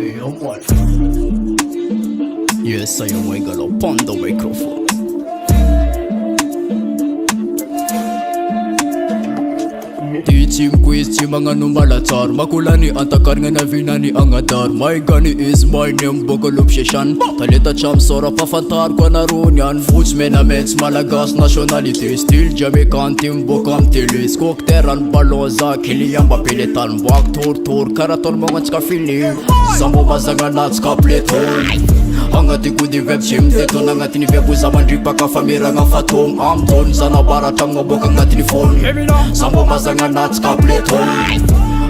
Yeah, man. Yes, I am going upon the microphone. Teaching quiz ci mga numalatar Makulani antakarnga na vinani angadar MAHIGANE is my name bokol obsession Talita cham sora pafantar kwa narunyan Foods menamets malagas nationality Still Jamaican team bokam tilis Kokteran baloza kiliyang papilitan Wak tur karaton mga tska feeling Sambo bazanga nats kapleton Angati gudi web chim Deto nangatini webu zamandri paka famira nga fatom Amton sana baratang ngoboka ngatini phone Sambo bazanga nats kapleton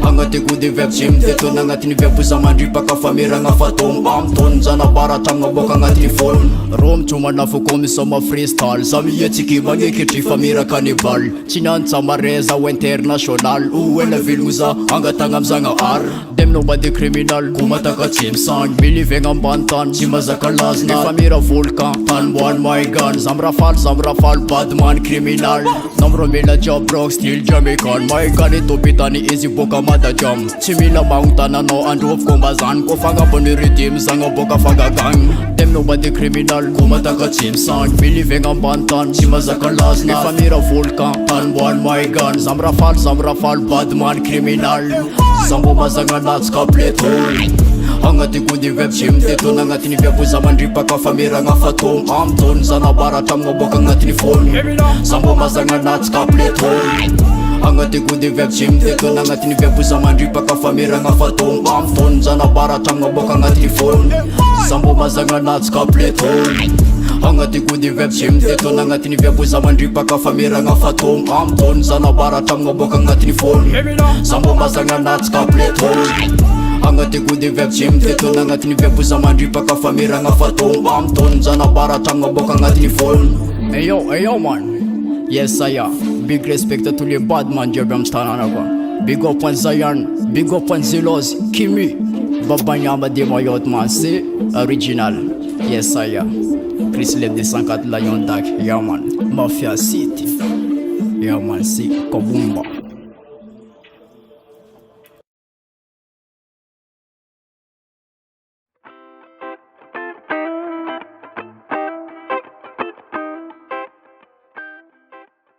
Angati gudi web chim Deto nangatini webu zamandri paka famira nga fatom Amton sana baratang ngoboka ngatini phone Rom chuma nafu komi soma freestyle Sami yetiki magekitri famira kanibal Chinanta mareza wa international Uwena viluza angatanga mzanga ar Them nobody criminal kumataka team sang Believe nga bantan Chimazaka lazna famira volcan Tan one my gun Zamrafal badman criminal Namro mila job rock still Jamaican MAHIGANE topitani easy boka mada jam Chimila mountain no and of kombazan Kofanga poni redeem zanga boka faga gang Them nobody criminal kumataka team sang Believe nga bantan Chimazaka lazna famira volcan Tan one my gun Zamrafal badman criminal Sambo bazanga nats kapleton Angati gudi web chim Deto nangatini webu zamandri paka famira nga fatom Amton zana baratam ngoboka ngatini phone Sambo bazanga nats kapleton Angati gudi web chim Deto nangatini webu zamandri paka famira nga fatom Amton zana baratam ngoboka ngatini phone Sambo bazanga nats kapleton Angati gudi web chim Deto nangatini webu zamandri paka famira nga fatom Amton zana baratam ngoboka ngatini phone Sambo bazanga nats kapleton Angati gudi web chim Deto nangatini webu zamandri paka famira nga fatom Amton zana baratam ngoboka ngatini phone Hey yo man. Yes I am. Big respect to the bad man Jebram Stananaga. Big up on Zion. Big up on Zilos. Kimi Babanyama de Moyot man. C'est original. Yes I am. Chris Lev de 104 Lion Dark. Yeah man. Mafia City. Yeah man. C'est Kobumba.